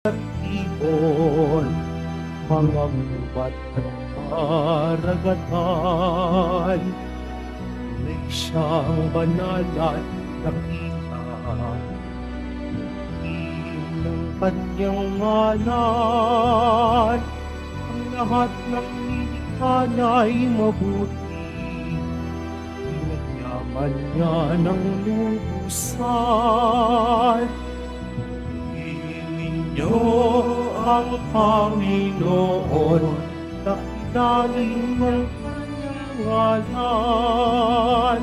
ibon, mga gubat at karagatan, may siyang banal at nakita, ng kanyang ngalan, ang lahat ng nilikha niya'y mabuti, pinagyaman niya ng lubusan. Ninyo ang Panginoon, dakdaling ng kanyang ngalan.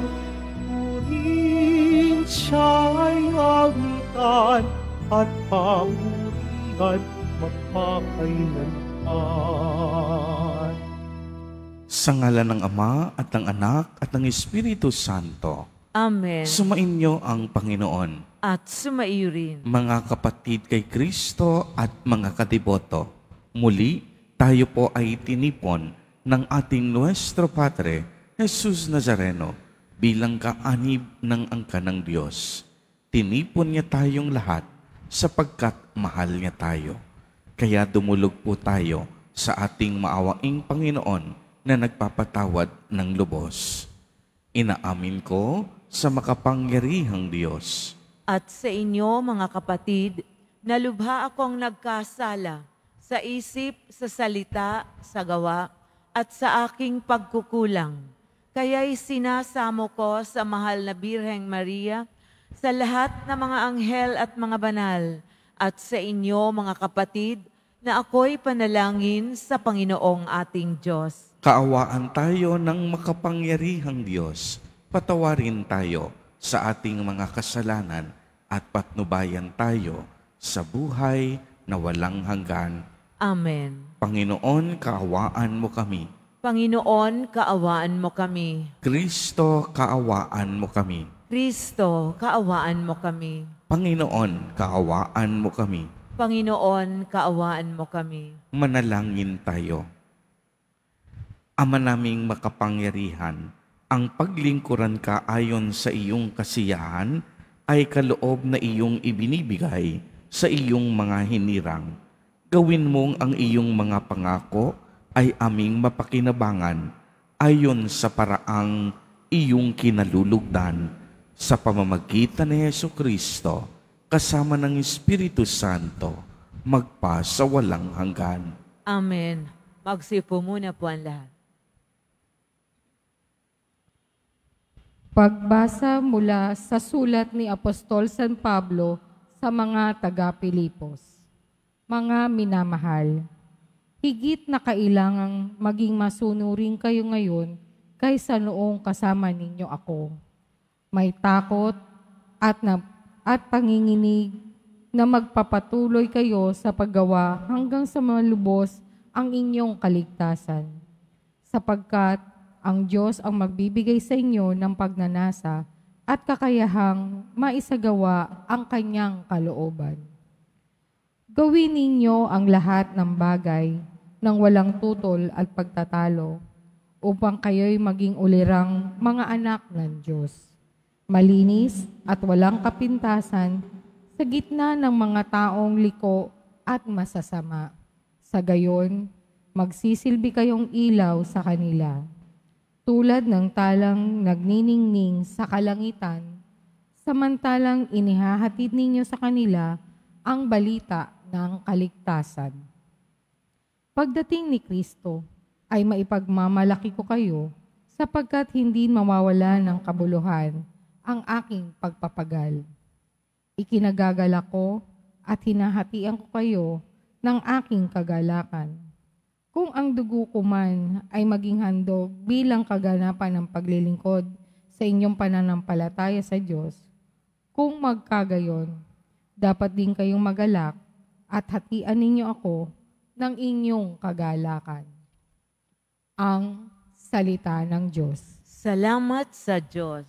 Purihin siya'y awitan at papurihan magpakailanman. Sa ngalan ng Ama at ng Anak at ng Espiritu Santo. Amen. Sumainyo ang Panginoon. At sumaiyo rin. Mga kapatid kay Kristo at mga kadiboto, muli tayo po ay tinipon ng ating Nuestro Padre, Jesus Nazareno, bilang kaanib ng angka ng Diyos. Tinipon niya tayong lahat sapagkat mahal niya tayo. Kaya dumulog po tayo sa ating maawaing Panginoon na nagpapatawad ng lubos. Inaamin ko sa makapangyarihang Diyos. At sa inyo, mga kapatid, na lubha akong nagkasala sa isip, sa salita, sa gawa, at sa aking pagkukulang. Kaya'y sinasamo ko sa mahal na Birheng Maria, sa lahat ng mga anghel at mga banal, at sa inyo, mga kapatid, na ako'y panalangin sa Panginoong ating Diyos. Kaawaan tayo ng makapangyarihang Diyos. Patawarin tayo sa ating mga kasalanan at patnubayan tayo sa buhay na walang hanggan. Amen. Panginoon, kaawaan mo kami. Panginoon, kaawaan mo kami. Kristo, kaawaan mo kami. Kristo, kaawaan mo kami. Panginoon, kaawaan mo kami. Panginoon, kaawaan mo kami. Manalangin tayo. Ama naming makapangyarihan, ang paglingkuran ka ayon sa iyong kasiyahan ay kaloob na iyong ibinibigay sa iyong mga hinirang. Gawin mong ang iyong mga pangako ay aming mapakinabangan ayon sa paraang iyong kinalulugdan sa pamamagitan ni Jesucristo kasama ng Espiritu Santo magpa sa walang hanggan. Amen. Magsipo muna po ang lahat. Pagbasa mula sa sulat ni Apostol San Pablo sa mga taga-Pilipos. Mga minamahal, higit na kailangang maging masunurin kayo ngayon kaysa noong kasama ninyo ako. May takot at panginginig na magpapatuloy kayo sa paggawa hanggang sa malubos ang inyong kaligtasan. Sapagkat ang Diyos ang magbibigay sa inyo ng pagnanasa at kakayahang maisagawa ang kanyang kalooban. Gawin ninyo ang lahat ng bagay ng walang tutol at pagtatalo upang kayo'y maging ulirang mga anak ng Diyos. Malinis at walang kapintasan sa gitna ng mga taong liko at masasama. Sa gayon, magsisilbi kayong ilaw sa kanila. Tulad ng talang nagniningning sa kalangitan, samantalang inihahatid ninyo sa kanila ang balita ng kaligtasan. Pagdating ni Kristo ay maipagmamalaki ko kayo sapagkat hindi mawawala ng kabuluhan ang aking pagpapagal. Ikinagagalak ko at hinahatian ko kayo ng aking kagalakan. Kung ang dugo ko man ay maging handog bilang kaganapan ng paglilingkod sa inyong pananampalataya sa Diyos, kung magkagayon, dapat din kayong magalak at hatian ninyo ako ng inyong kagalakan. Ang salita ng Diyos. Salamat sa Diyos.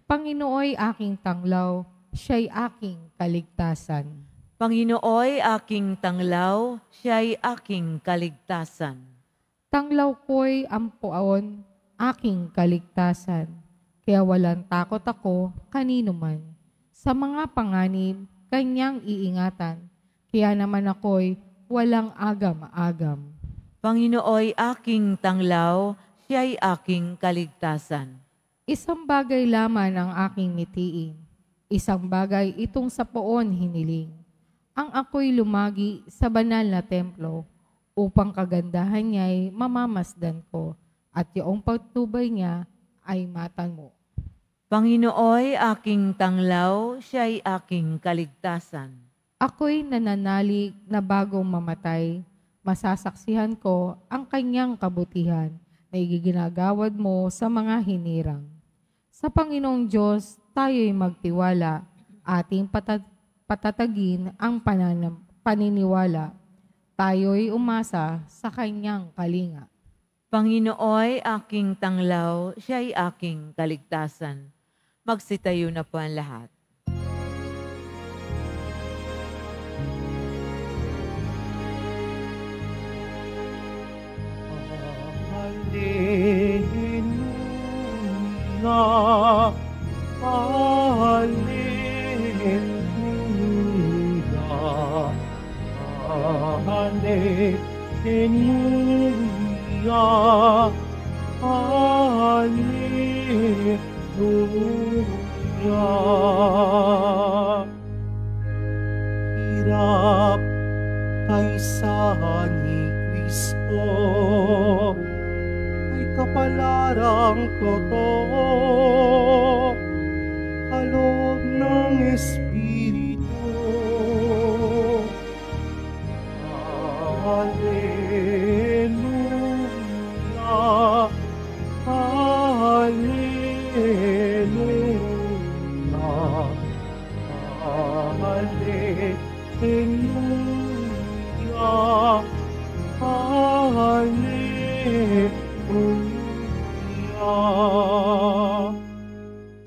Panginooy aking tanglaw, siya'y aking kaligtasan. Panginooy aking tanglaw, siya'y aking kaligtasan. Tanglaw ko'y ampuon, aking kaligtasan. Kaya walang takot ako kanino man. Sa mga panganib, kanyang iingatan. Kaya naman ako'y walang agam-agam. Panginooy aking tanglaw, siya'y aking kaligtasan. Isang bagay lamang ang aking mitiin. Isang bagay itong sa poon hiniling. Ang ako'y lumagi sa banal na templo upang kagandahan niya'y mamamasdan ko at yung pagtubay niya ay matan mo. Panginooy aking tanglaw, siya'y aking kaligtasan. Ako'y nananalig na bagong mamatay, masasaksihan ko ang kanyang kabutihan na igiginagawad mo sa mga hinirang. Sa Panginoong Diyos, tayo'y magtiwala, ating patatagin ang paniniwala. Tayo'y umasa sa kanyang kalinga. Panginooy aking tanglaw, siya'y aking kaligtasan. Magsitayo na po ang lahat. Hallelujah, Hallelujah, Hallelujah, Hallelujah. Hirap kaysa ni Kristo ay kapalarang totoo, kaloob ng Espiritu. Hallelujah, Hallelujah, Hallelujah, Hallelujah.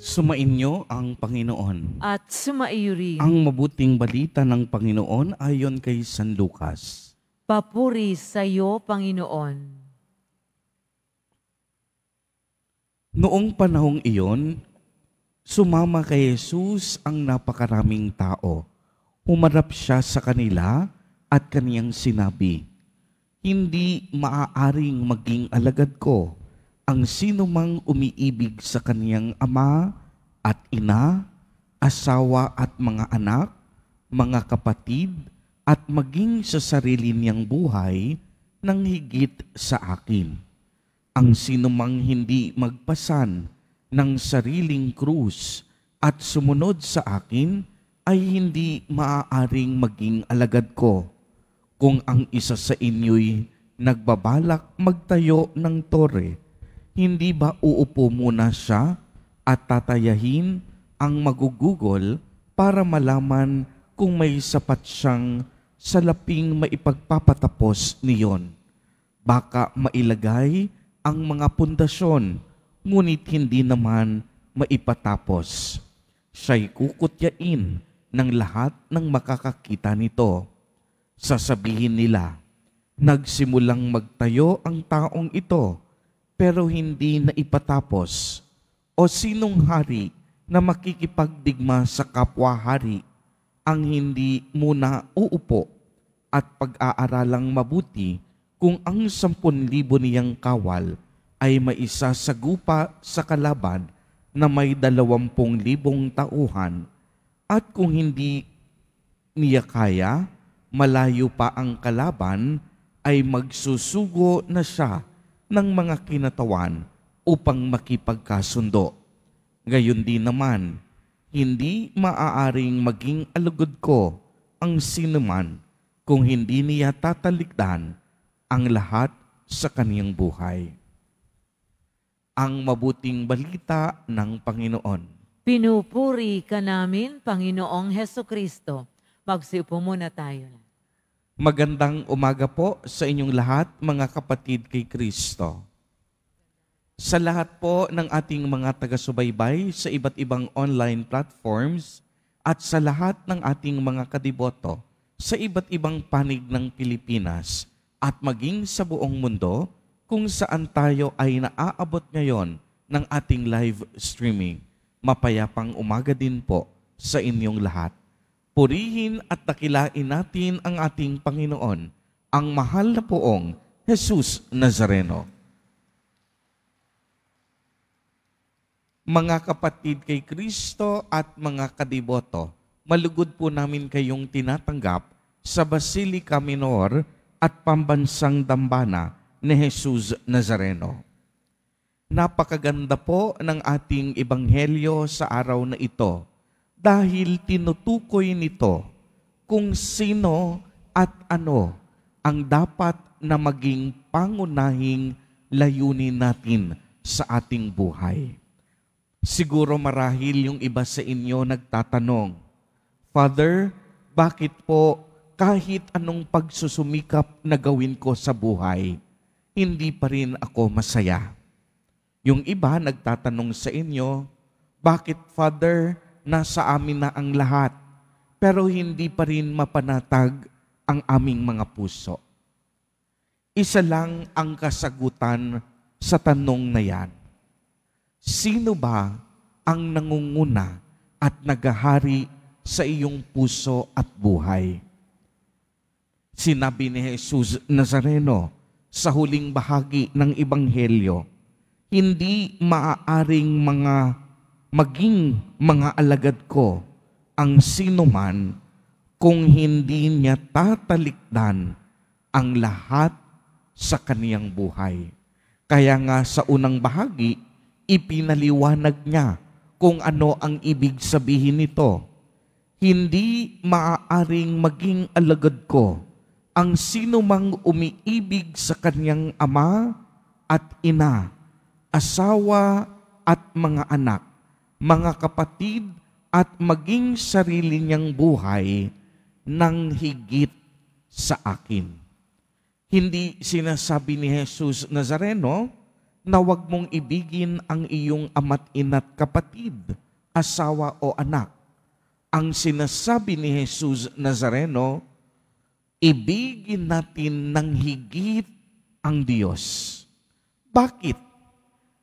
Sumainyo ang Panginoon. At sumaiyo rin. Ang mabuting balita ng Panginoon ayon kay San Lucas. Papuri sa iyo, Panginoon. Noong panahong iyon, sumama kay Jesus ang napakaraming tao. Humarap siya sa kanila at kaniyang sinabi, "Hindi maaaring maging alagad ko ang sinumang umiibig sa kaniyang ama at ina, asawa at mga anak, mga kapatid, at maging sa sarili niyang buhay nang higit sa akin. Ang sinumang hindi magpasan ng sariling krus at sumunod sa akin ay hindi maaaring maging alagad ko. Kung ang isa sa inyo'y nagbabalak magtayo ng tore, hindi ba uupo muna siya at tatayahin ang magugugol para malaman kung may sapat siyang salaping maipagpapatapos niyon? Baka mailagay ang mga pundasyon, ngunit hindi naman maipatapos. Siya'y kukutyain ng lahat ng makakakita nito. Sasabihin nila, nagsimulang magtayo ang taong ito, pero hindi na ipatapos. O sinong hari na makikipagdigma sa kapwa-hari ang hindi muna uupo at pag-aaralang mabuti kung ang 10,000 niyang kawal ay maisasagupa sa kalaban na may 20,000 tauhan, at kung hindi niya kaya, malayo pa ang kalaban, ay magsusugo na siya ng mga kinatawan upang makipagkasundo. Gayon din naman, hindi maaaring maging alugod ko ang sinuman kung hindi niya tatalikdan ang lahat sa kaniyang buhay. Ang mabuting balita ng Panginoon. Pinupuri ka namin, Panginoong Hesukristo. Magsiupo muna tayo. Magandang umaga po sa inyong lahat, mga kapatid kay Kristo. Sa lahat po ng ating mga taga-subaybay sa iba't ibang online platforms at sa lahat ng ating mga kadiboto sa iba't ibang panig ng Pilipinas at maging sa buong mundo kung saan tayo ay naaabot ngayon ng ating live streaming. Mapayapang umaga din po sa inyong lahat. Purihin at dakilain natin ang ating Panginoon, ang mahal na poong Jesus Nazareno. Mga kapatid kay Kristo at mga kadiboto, malugod po namin kayong tinatanggap sa Basilica Minor at Pambansang Dambana ni Jesus Nazareno. Napakaganda po ng ating ebanghelyo sa araw na ito dahil tinutukoy nito kung sino at ano ang dapat na maging pangunahing layunin natin sa ating buhay. Siguro marahil yung iba sa inyo nagtatanong, Father, bakit po kahit anong pagsusumikap na gawin ko sa buhay, hindi pa rin ako masaya? Yung iba nagtatanong sa inyo, bakit Father, nasa amin na ang lahat, pero hindi pa rin mapanatag ang aming mga puso? Isa lang ang kasagutan sa tanong na yan. Sino ba ang nangunguna at naghahari sa iyong puso at buhay? Sinabi ni Jesus Nazareno sa huling bahagi ng Ebanghelyo, hindi maaaring maging mga alagad ko ang sinuman kung hindi niya tatalikdan ang lahat sa kaniyang buhay. Kaya nga sa unang bahagi, ipinaliwanag niya kung ano ang ibig sabihin nito. Hindi maaaring maging alagad ko ang sinumang umiibig sa kaniyang ama at ina, asawa at mga anak, mga kapatid at maging sarili niyang buhay ng higit sa akin. Hindi sinasabi ni Jesus Nazareno na huwag mong ibigin ang iyong ama't ina't kapatid, asawa o anak. Ang sinasabi ni Jesus Nazareno, ibigin natin ng higit ang Diyos. Bakit?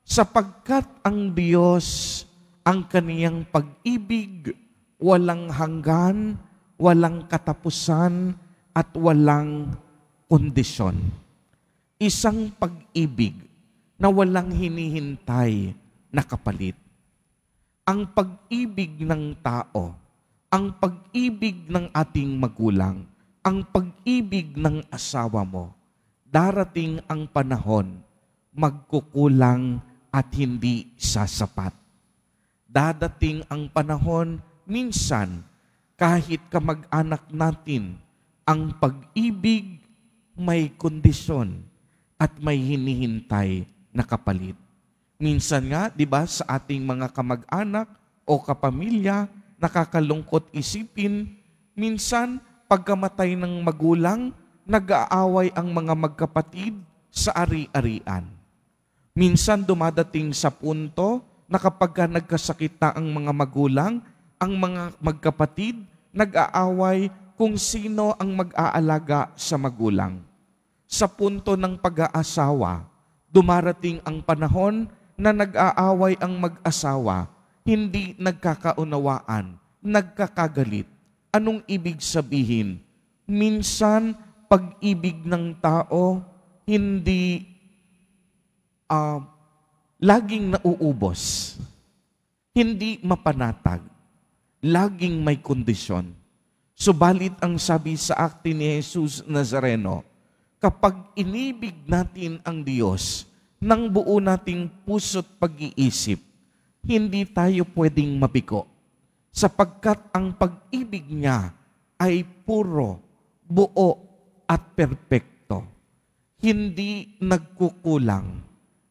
Sapagkat ang Diyos, ang kaniyang pag-ibig, walang hanggan, walang katapusan, at walang kondisyon. Isang pag-ibig na walang hinihintay na kapalit. Ang pag-ibig ng tao, ang pag-ibig ng ating magulang, ang pag-ibig ng asawa mo, darating ang panahon, magkukulang at hindi sasapat. Dadating ang panahon, minsan, kahit kamag-anak natin, ang pag-ibig may kondisyon at may hinihintay na kapalit. Minsan nga, di ba, sa ating mga kamag-anak o kapamilya, nakakalungkot isipin, minsan, pagkamatay ng magulang, nag-aaway ang mga magkapatid sa ari-arian. Minsan dumadating sa punto na kapag nagkasakit na ang mga magulang, ang mga magkapatid nag-aaway kung sino ang mag-aalaga sa magulang. Sa punto ng pag-aasawa, dumarating ang panahon na nag-aaway ang mag-asawa, hindi nagkakaunawaan, nagkakagalit. Anong ibig sabihin? Minsan, pag-ibig ng tao, hindi laging nauubos. Hindi mapanatag. Laging may kondisyon. Subalit ang sabi sa akte ni Jesus Nazareno, kapag inibig natin ang Diyos ng buo nating puso't pag-iisip, hindi tayo pwedeng mabigo. Sapagkat ang pag-ibig niya ay puro, buo at perpekto. Hindi nagkukulang,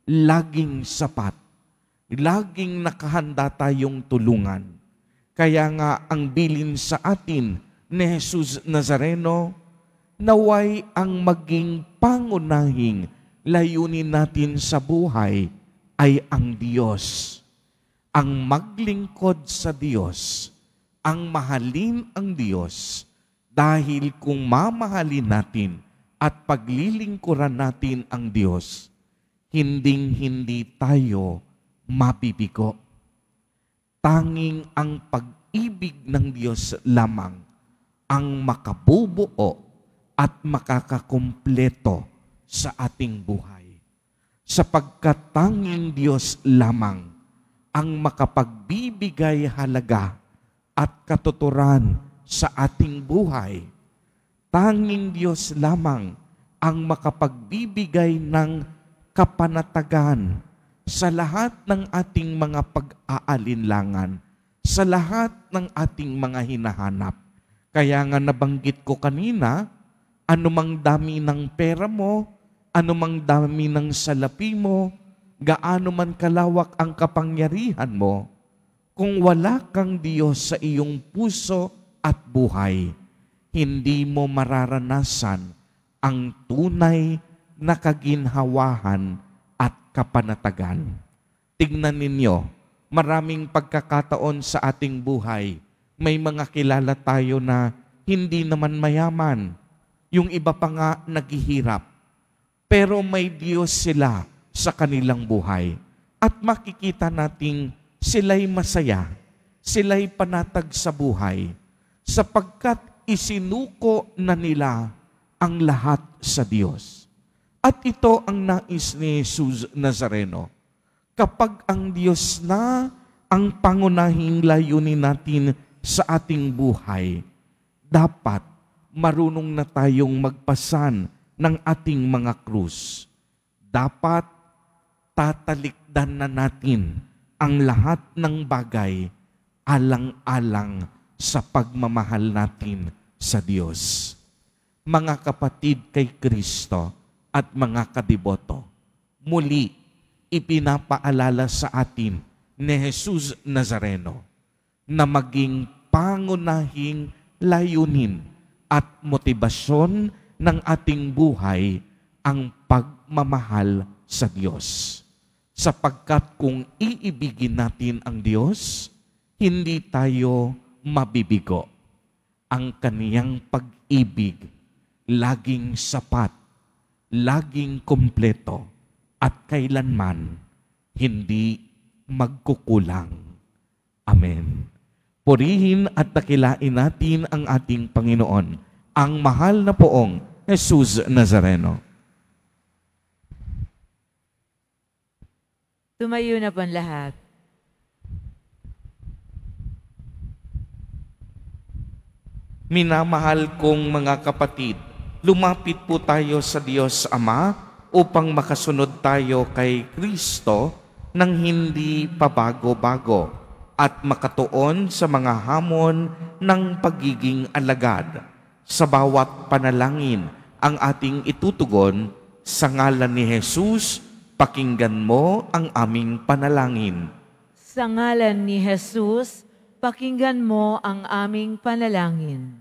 laging sapat, laging nakahanda tayong tulungan. Kaya nga ang bilin sa atin ni Jesus Nazareno, naway ang maging pangunahing layunin natin sa buhay ay ang Diyos. Ang maglingkod sa Diyos, ang mahalin ang Diyos, dahil kung mamahalin natin at paglilingkuran natin ang Diyos, hinding-hindi tayo mabibigo. Tanging ang pag-ibig ng Diyos lamang ang makabubuo at makakakumpleto sa ating buhay. Sapagkat tanging Diyos lamang ang makapagbibigay halaga at katuturan sa ating buhay. Tanging Diyos lamang ang makapagbibigay ng kapanatagan sa lahat ng ating mga pag-aalinlangan, sa lahat ng ating mga hinahanap. Kaya nga nabanggit ko kanina, anumang dami ng pera mo, anumang dami ng salapi mo, gaano man kalawak ang kapangyarihan mo, kung wala kang Diyos sa iyong puso at buhay, hindi mo mararanasan ang tunay na kaginhawahan at kapanatagan. Tignan ninyo, maraming pagkakataon sa ating buhay, may mga kilala tayo na hindi naman mayaman. Yung iba pa nga naghihirap. Pero may Diyos sila sa kanilang buhay. At makikita nating sila'y masaya, sila'y panatag sa buhay, sapagkat isinuko na nila ang lahat sa Diyos. At ito ang nais ni Jesus Nazareno. Kapag ang Diyos na ang pangunahing layunin natin sa ating buhay, dapat marunong na tayong magpasan ng ating mga krus. Dapat tatalikdan na natin ang lahat ng bagay alang-alang sa pagmamahal natin sa Diyos. Mga kapatid kay Kristo at mga kadiboto, muli ipinapaalala sa atin ni Jesus Nazareno na maging pangunahing layunin at motibasyon ng ating buhay ang pagmamahal sa Diyos. Sapagkat kung iibigin natin ang Diyos, hindi tayo mabibigo. Ang kaniyang pag-ibig, laging sapat, laging kumpleto, at kailanman hindi magkukulang. Amen. Purihin at dakilain natin ang ating Panginoon, ang mahal na poong Jesus Nazareno. Tumayo na po ang lahat. Minamahal kong mga kapatid, lumapit po tayo sa Diyos Ama upang makasunod tayo kay Kristo nang hindi pabago-bago at makatuon sa mga hamon ng pagiging alagad. Sa bawat panalangin ang ating itutugon sa ngalan ni Jesus, pakinggan mo ang aming panalangin. Sa ngalan ni Jesus, pakinggan mo ang aming panalangin.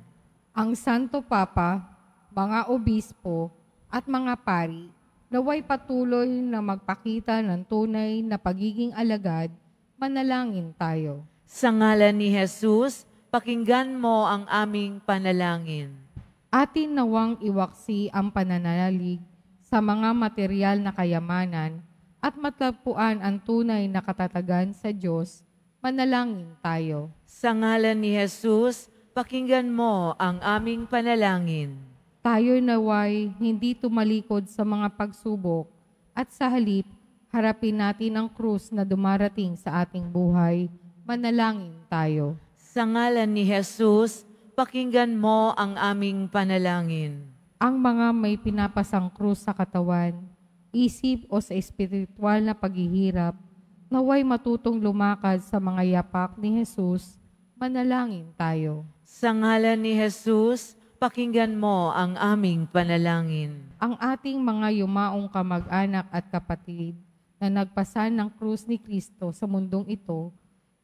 Ang Santo Papa, mga obispo at mga pari, naway patuloy na magpakita ng tunay na pagiging alagad, manalangin tayo. Sa ngalan ni Jesus, pakinggan mo ang aming panalangin. Atin nawang iwaksi ang pananalig sa mga material na kayamanan at matagpuan ang tunay na katatagan sa Diyos, manalangin tayo. Sa ngalan ni Jesus, pakinggan mo ang aming panalangin. Tayo naway hindi tumalikod sa mga pagsubok at sa halip, harapin natin ang krus na dumarating sa ating buhay, manalangin tayo. Sa ngalan ni Jesus, pakinggan mo ang aming panalangin. Ang mga may pinapasang krus sa katawan, isip o sa espiritual na paghihirap, naway matutong lumakad sa mga yapak ni Jesus, manalangin tayo. Sa ngalan ni Jesus, pakinggan mo ang aming panalangin. Ang ating mga yumaong kamag-anak at kapatid na nagpasan ng krus ni Kristo sa mundong ito,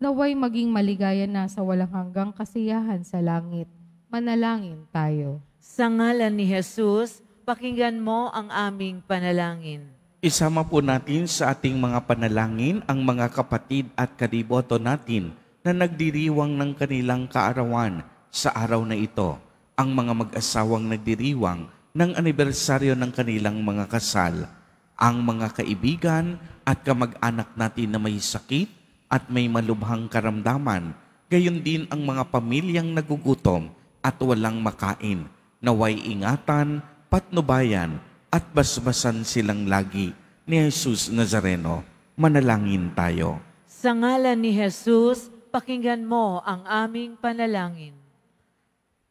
naway maging maligaya na sa walang hanggang kasiyahan sa langit. Manalangin tayo. Sa ngalan ni Jesus, pakinggan mo ang aming panalangin. Isama po natin sa ating mga panalangin ang mga kapatid at kadiboto natin na nagdiriwang ng kanilang kaarawan sa araw na ito. Ang mga mag-asawang nagdiriwang ng anibersaryo ng kanilang mga kasal. Ang mga kaibigan at kamag-anak natin na may sakit at may malubhang karamdaman. Gayon din ang mga pamilyang nagugutom at walang makain, naway ingatan, patnubayan, at basbasan silang lagi ni Jesus Nazareno. Manalangin tayo. Sa ngalan ni Jesus, pakinggan mo ang aming panalangin.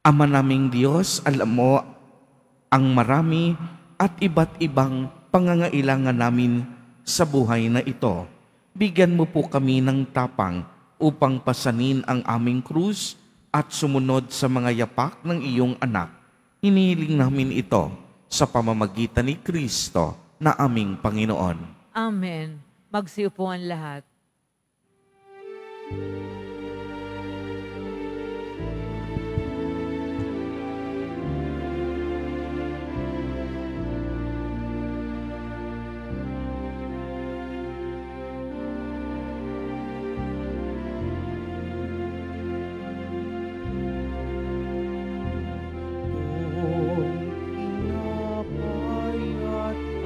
Ama naming Diyos, alam mo ang marami at iba't ibang pangangailangan namin sa buhay na ito. Bigyan mo po kami ng tapang upang pasanin ang aming krus at sumunod sa mga yapak ng iyong anak. Hinihiling namin ito sa pamamagitan ni Kristo na aming Panginoon. Amen. Magsiupo ang lahat.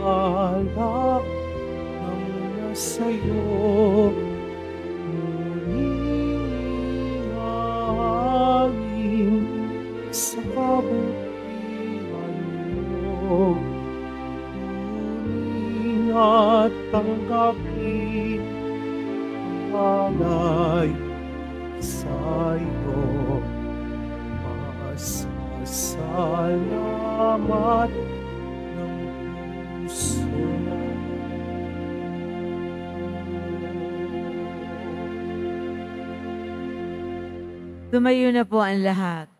Alak ng nasa'yo, ngunit hangin sa kabutihan mo. Ngunit at tanggapin ang alay sa'yo. Masasalamat Tumayo na po ang lahat.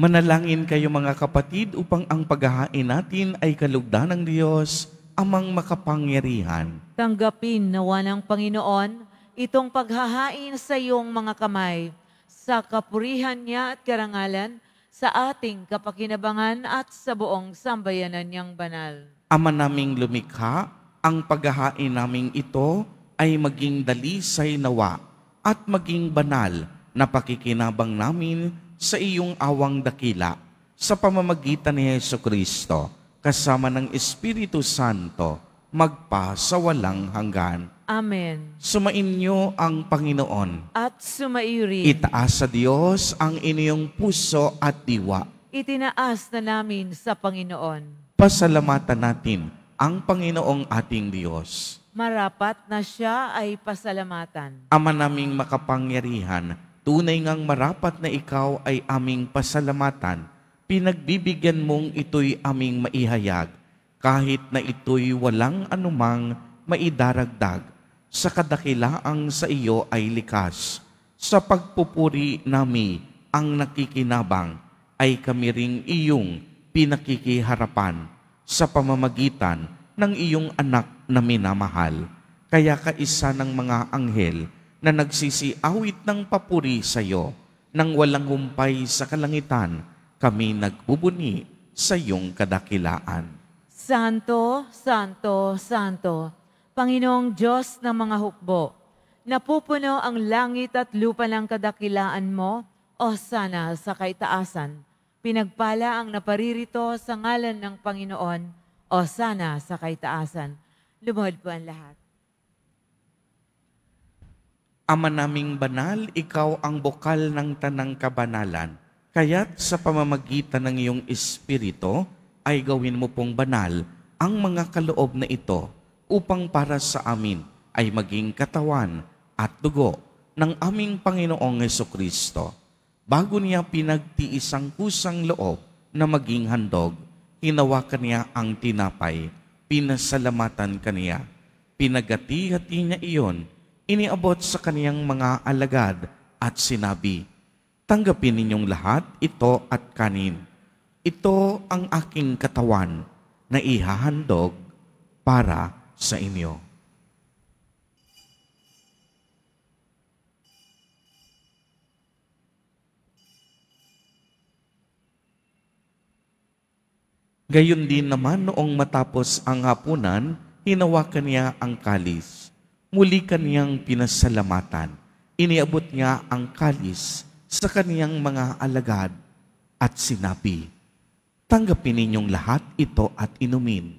Manalangin kayo mga kapatid upang ang paghahain natin ay kalugdan ng Diyos, amang makapangyarihan. Tanggapin nawa ng Panginoon itong paghahain sa iyong mga kamay, sa kapurihan niya at karangalan, sa ating kapakinabangan at sa buong sambayanan niyang banal. Ama naming lumikha, ang paghahain naming ito ay maging dalisay nawa at maging banal na pakikinabang namin sa iyong awang dakila sa pamamagitan ni Jesucristo kasama ng Espiritu Santo magpa sa walang hanggan. Amen. Sumainyo ang Panginoon. At sumairi. Itaas sa Diyos ang inyong puso at diwa. Itinaas na namin sa Panginoon. Pasalamatan natin ang Panginoong ating Diyos. Marapat na siya ay pasalamatan. Ama naming makapangyarihan, tunay ngang marapat na ikaw ay aming pasalamatan. Pinagbibigyan mong ito'y aming maihayag, kahit na ito'y walang anumang maidaragdag. Sa kadakilaang sa iyo ay likas. Sa pagpupuri nami ang nakikinabang, ay kami ring iyong pinakikiharapan sa pamamagitan ng iyong anak na minamahal. Kaya kaisa ng mga anghel na nagsisiawit ng papuri sa iyo, nang walang humpay sa kalangitan, kami nagbubuni sa iyong kadakilaan. Santo, Santo, Santo, Panginoong Diyos ng mga hukbo, napupuno ang langit at lupa ng kadakilaan mo, o sana sa kaitaasan. Pinagpala ang naparirito sa ngalan ng Panginoon, o sana sa kaitaasan. Lumuhod po ang lahat. Ama naming banal, ikaw ang bukal ng tanang kabanalan. Kaya't sa pamamagitan ng iyong Espiritu, ay gawin mo pong banal ang mga kaloob na ito upang para sa amin ay maging katawan at dugo ng aming Panginoong Jesucristo. Bago niya pinagtiis ang kusang loob na maging handog, hinawakan niya ang tinapay, pinasalamatan kaniya, pinagati-hati niya iyon, iniabot sa kaniyang mga alagad at sinabi, "Tanggapin ninyong lahat ito at kanin. Ito ang aking katawan na ihahandog para sa inyo." Gayon din naman noong matapos ang hapunan, hinawakan niya ang kalis. Muli kaniyang pinasalamatan. Iniabot niya ang kalis sa kaniyang mga alagad at sinabi, "Tanggapin ninyong lahat ito at inumin.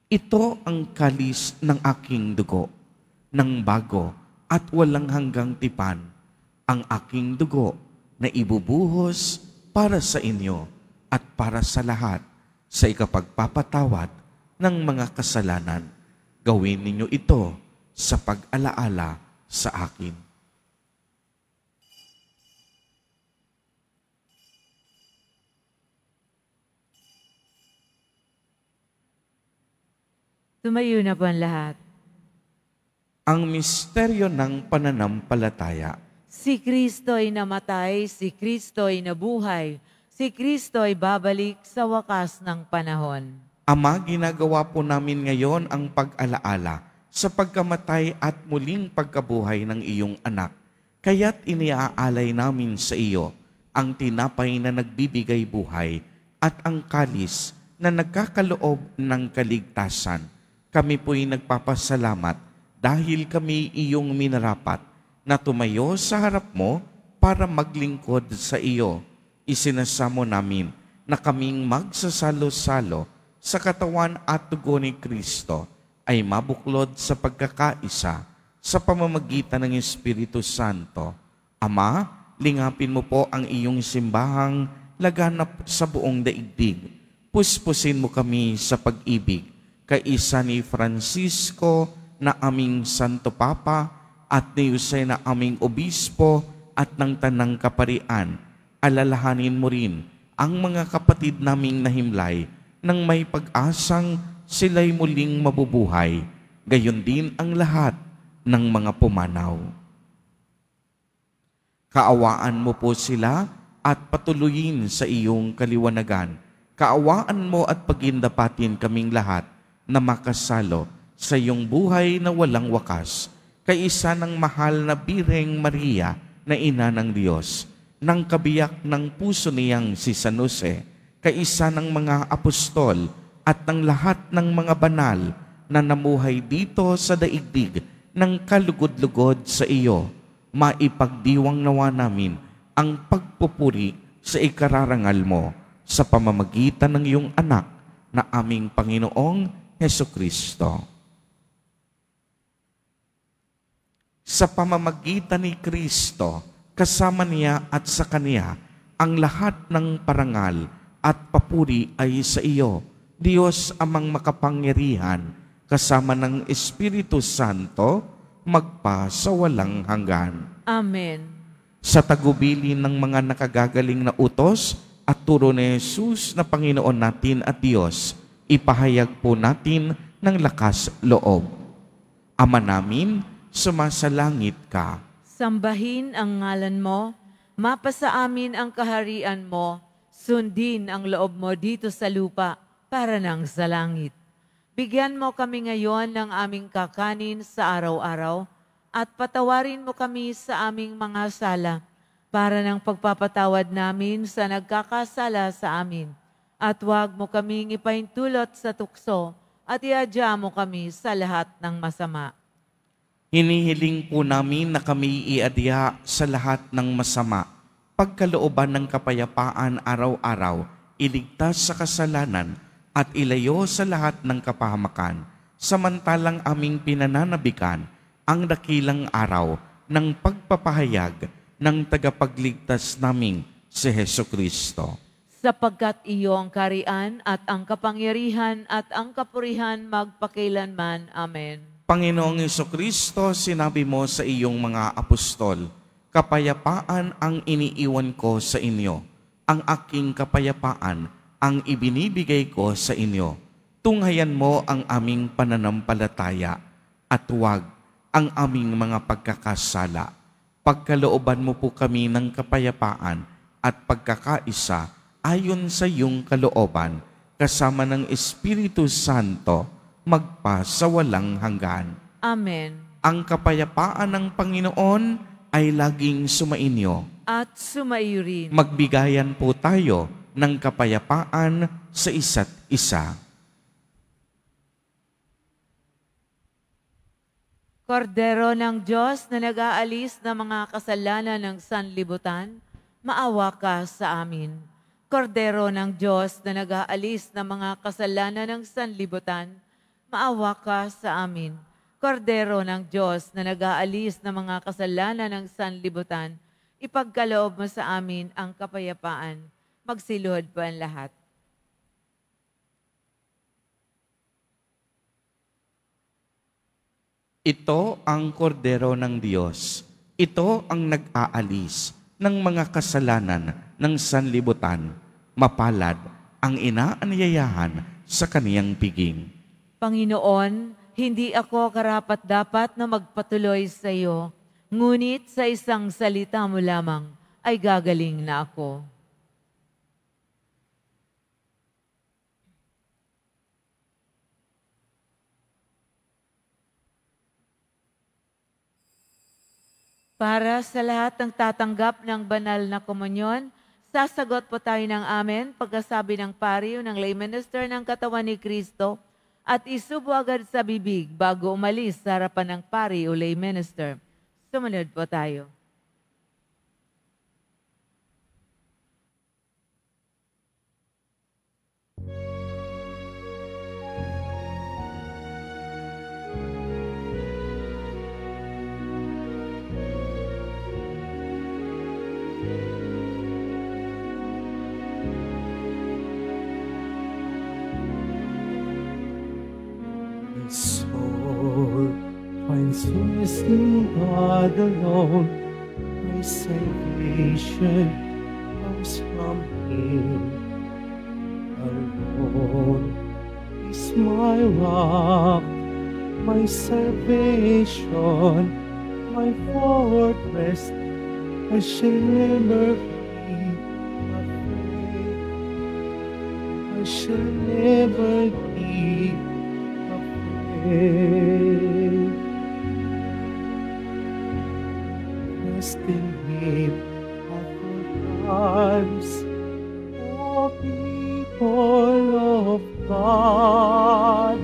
Ito ang kalis ng aking dugo, ng bago at walang hanggang tipan, ang aking dugo na ibubuhos para sa inyo at para sa lahat sa ikapagpapatawad ng mga kasalanan. Gawin ninyo ito sa pag-alaala sa akin. Tumayo na po ang lahat. Ang misteryo ng pananampalataya. Si Kristo'y namatay, si Kristo'y nabuhay, si Kristo'y babalik sa wakas ng panahon. Ama, ginagawa po namin ngayon ang pag-alaala sa pagkamatay at muling pagkabuhay ng iyong anak. Kaya't iniaalay namin sa iyo ang tinapay na nagbibigay buhay at ang kalis na nagkakaloob ng kaligtasan. Kami po'y nagpapasalamat dahil kami iyong minarapat na tumayo sa harap mo para maglingkod sa iyo. Isinasamo namin na kaming magsasalo-salo sa katawan at dugo ni Kristo ay mabuklod sa pagkakaisa sa pamamagitan ng Espiritu Santo. Ama, lingapin mo po ang iyong simbahang laganap sa buong daigdig. Puspusin mo kami sa pag-ibig, kaisa ni Francisco na aming Santo Papa at ni Jose na aming Obispo at ng Tanang Kaparian. Alalahanin mo rin ang mga kapatid naming nahimlay nang may pag-asang sila'y muling mabubuhay, gayon din ang lahat ng mga pumanaw. Kaawaan mo po sila at patuloyin sa iyong kaliwanagan. Kaawaan mo at pagindapatin kaming lahat na makasalo sa iyong buhay na walang wakas, kaisa ng mahal na Birheng Maria na Ina ng Diyos, ng kabiyak ng puso niyang si San Jose, kaisa ng mga apostol at ng lahat ng mga banal na namuhay dito sa daigdig ng kalugod-lugod sa iyo. Maipagdiwang nawa namin ang pagpupuri sa ikararangal mo sa pamamagitan ng iyong anak na aming Panginoong Hesukristo. Sa pamamagitan ni Kristo, kasama niya at sa Kanya, ang lahat ng parangal at papuri ay sa iyo, Diyos amang makapangyarihan, kasama ng Espiritu Santo, magpa sa walang hanggan. Amen. Sa tagubilin ng mga nakagagaling na utos at turo ni Jesus na Panginoon natin at Diyos, ipahayag po natin ng lakas loob. Ama namin, sumasalangit ka. Sambahin ang ngalan mo, mapasa amin ang kaharian mo, sundin ang loob mo dito sa lupa para nang sa langit. Bigyan mo kami ngayon ng aming kakanin sa araw-araw at patawarin mo kami sa aming mga sala para ng pagpapatawad namin sa nagkakasala sa amin. At huwag mo kaming ipahintulot sa tukso at iadya mo kami sa lahat ng masama. Hinihiling po namin na kami iadya sa lahat ng masama, pagkalooban ng kapayapaan araw-araw, iligtas sa kasalanan at ilayo sa lahat ng kapahamakan, samantalang aming pinananabikan ang dakilang araw ng pagpapahayag ng tagapagligtas naming si Hesukristo. Sapagkat iyo ang karian at ang kapangyarihan at ang kapurihan magpakailanman. Amen. Panginoong Hesukristo, sinabi mo sa iyong mga apostol, kapayapaan ang iniiwan ko sa inyo, ang aking kapayapaan ang ibinibigay ko sa inyo. Tunghayan mo ang aming pananampalataya at huwag ang aming mga pagkakasala. Pagkalooban mo po kami ng kapayapaan at pagkakaisa ayon sa iyong kalooban, kasama ng Espiritu Santo, magpa sa walang hanggan. Amen. Ang kapayapaan ng Panginoon ay laging sumainyo. At sumaiyo rin. Magbigayan po tayo ng kapayapaan sa isa't isa. Kordero ng Diyos na nag-aalis ng mga kasalanan ng sanlibutan, maawa ka sa amin. Kordero ng Diyos na nag-aalis ng mga kasalanan ng sanlibutan, maawa ka sa amin. Kordero ng Diyos na nag-aalis ng mga kasalanan ng sanlibutan, ipagkaloob mo sa amin ang kapayapaan. Magsiluhod po ang lahat. Ito ang kordero ng Diyos. Ito ang nag-aalis ng mga kasalanan ng sanlibutan. Mapalad ang inaanyayahan sa kaniyang piging. Panginoon, hindi ako karapat-dapat na magpatuloy sa iyo, ngunit sa isang salita mo lamang ay gagaling na ako. Para sa lahat ng tatanggap ng banal na komunyon, sasagot po tayo ng amen pagkasabi ng pari o ng lay minister ng katawan ni Kristo at isubo agad sa bibig bago umalis sa harapan ng pari o lay minister. Sumunod po tayo. Soul finds rest in God alone. My salvation comes from Him alone. Is my rock, my salvation, my fortress. I shall never be afraid. I shall never be rest in Him at all times, O people of God.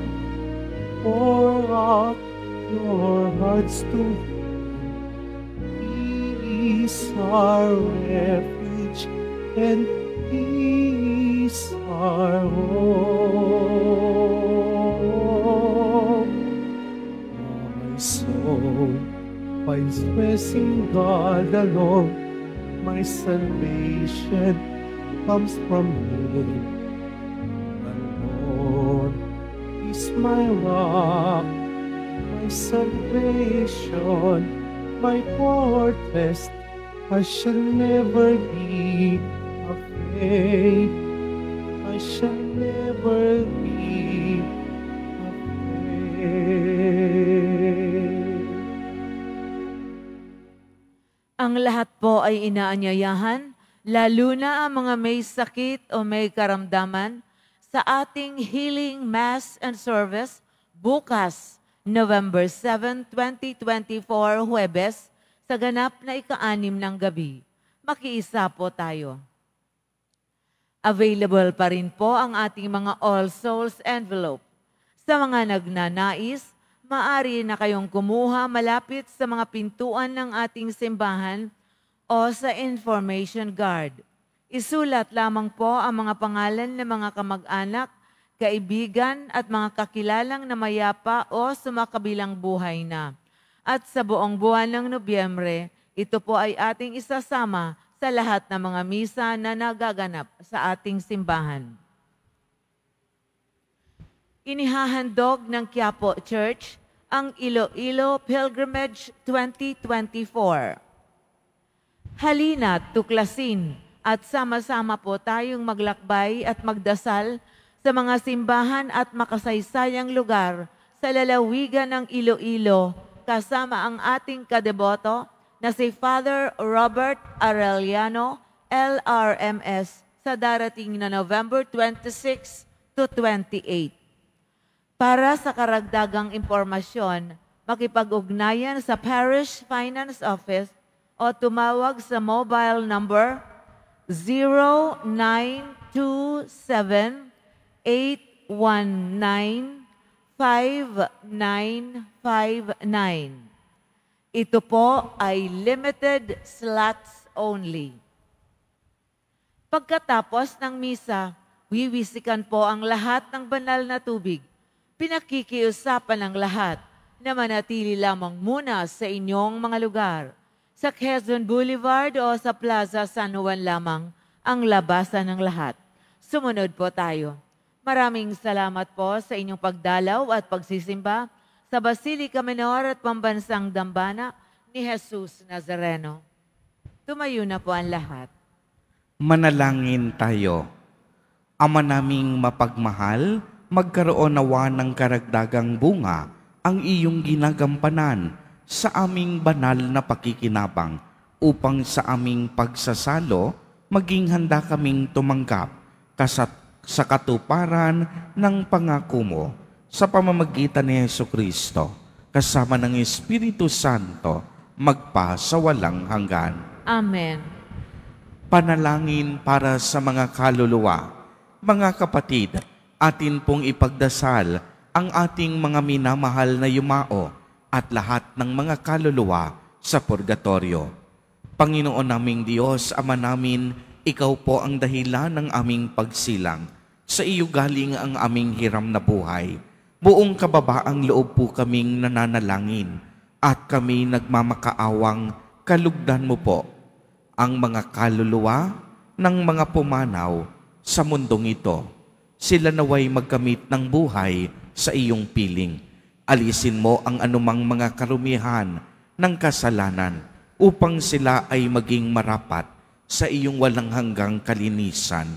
Pour out your hearts to Him. He is our refuge and He is our hope. My soul finds rest in God alone. My salvation comes from Him alone. He's my rock, my salvation, my fortress. I shall never be afraid. I shall never be afraid. Ang lahat po ay inaanyayahan, lalo na ang mga may sakit o may karamdaman, sa ating Healing Mass and Service bukas, November 7, 2024, Huwebes, sa ganap na ika-6 ng gabi. Makiisa po tayo. Available pa rin po ang ating mga All Souls envelope. Sa mga nagnanais, maaari na kayong kumuha malapit sa mga pintuan ng ating simbahan o sa information guard. Isulat lamang po ang mga pangalan ng mga kamag-anak, kaibigan at mga kakilalang na mayapa o sumakabilang buhay na. At sa buong buwan ng Nobyembre, ito po ay ating isasama sa lahat ng mga misa na nagaganap sa ating simbahan. Inihahandog ng Quiapo Church ang Iloilo Pilgrimage 2024. Halina't tuklasin at sama-sama po tayong maglakbay at magdasal sa mga simbahan at makasaysayang lugar sa lalawigan ng Iloilo kasama ang ating kadeboto na si Father Robert Arellano, LRMS, sa darating na November 26 to 28. Para sa karagdagang impormasyon, makipag-ugnayan sa Parish Finance Office o tumawag sa mobile number 0927-819-5959. Ito po ay limited slots only. Pagkatapos ng misa, wiwisikan po ang lahat ng banal na tubig. Pinakikiusapan ng lahat na manatili lamang muna sa inyong mga lugar. Sa Quezon Boulevard o sa Plaza San Juan lamang ang labasan ng lahat. Sumunod po tayo. Maraming salamat po sa inyong pagdalaw at pagsisimba sa Basilica Menor at Pambansang Dambana ni Jesus Nazareno. Tumayo na po ang lahat. Manalangin tayo. Ama naming mapagmahal, magkaroon nawa ng karagdagang bunga ang iyong ginagampanan sa aming banal na pakikinabang upang sa aming pagsasalo maging handa kaming tumanggap sa katuparan ng pangako mo sa pamamagitan ni Jesucristo kasama ng Espiritu Santo magpa sa walang hanggan. Amen. Panalangin para sa mga kaluluwa. Mga kapatid, atin pong ipagdasal ang ating mga minamahal na yumao at lahat ng mga kaluluwa sa purgatorio. Panginoon naming Diyos, Ama namin, Ikaw po ang dahilan ng aming pagsilang. Sa iyo galing ang aming hiram na buhay. Buong kababaang loob po kaming nananalangin at kami nagmamakaawang kalugdan mo po ang mga kaluluwa ng mga pumanaw sa mundong ito. Sila naway magkamit ng buhay sa iyong piling. Alisin mo ang anumang mga karumihan ng kasalanan upang sila ay maging marapat sa iyong walang hanggang kalinisan.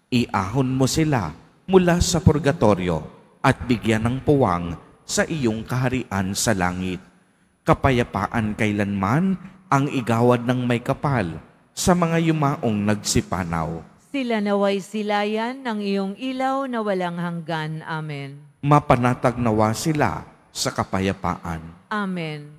Iahon mo sila mula sa purgatorio at bigyan ng puwang sa iyong kaharian sa langit. Kapayapaan kailanman ang igawad ng may kapal sa mga yumaong nagsipanaw. Sila naway silayan ng iyong ilaw na walang hanggan. Amen. Mapanatag nawa sila sa kapayapaan. Amen.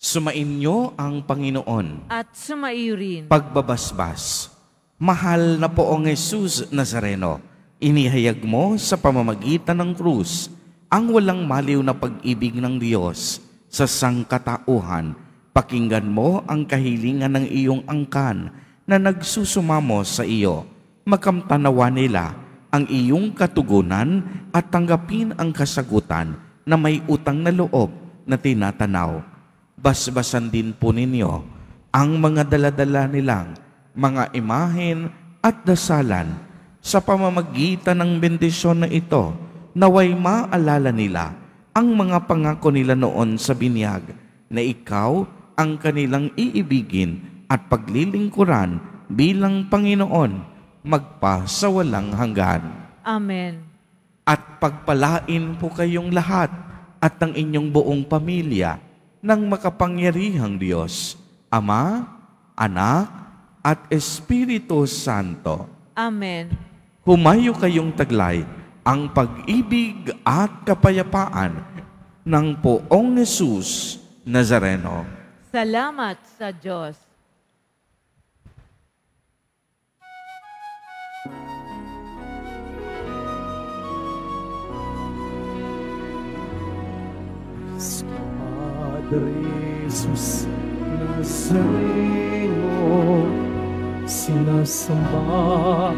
Sumainyo ang Panginoon. At sumaiyo rin. Pagbabasbas. Mahal na poong Jesus Nazareno, inihayag mo sa pamamagitan ng krus ang walang maliw na pag-ibig ng Diyos sa sangkatauhan. Pakinggan mo ang kahilingan ng iyong angkan na nagsusumamo sa iyo. Makamtanawa nila ang iyong katugunan at tanggapin ang kasagutan na may utang na loob na tinatanaw. Basbasan din po ninyo ang mga daladala nilang mga imahen at dasalan sa pamamagitan ng bendisyon na ito, naway maalala nila ang mga pangako nila noon sa binyag na ikaw ang kanilang iibigin at paglilingkuran bilang Panginoon magpa sa walang hanggan. Amen. At pagpalain po kayong lahat at ang inyong buong pamilya ng makapangyarihang Diyos, Ama, Anak, at Espiritu Santo. Amen. Humayo kayong taglay ang pag-ibig at kapayapaan ng poong Jesus Nazareno. Salamat sa Diyos. Padre Jesus Nazareno, sinasamba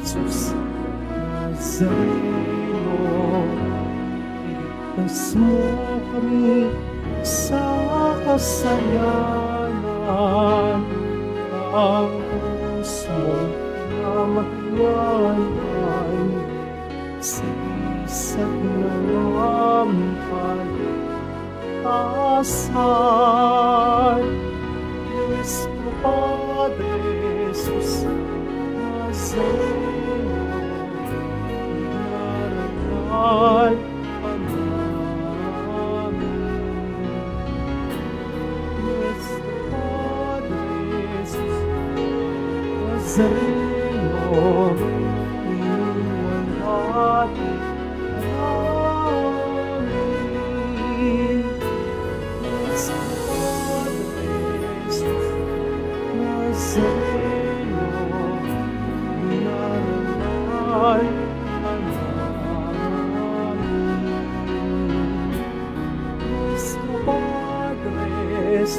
Jesus Nazareno, iligtas mo kami sa kasalanan. Ang puso na mahiwayan sa isip ng pag-asal. Cristo Padre Jesus Nazareno, ay panamin. Nuestro Nazareno, iyong hati namin. Sa Padres, Nazareno, binarangal ang namin. Sa Padres,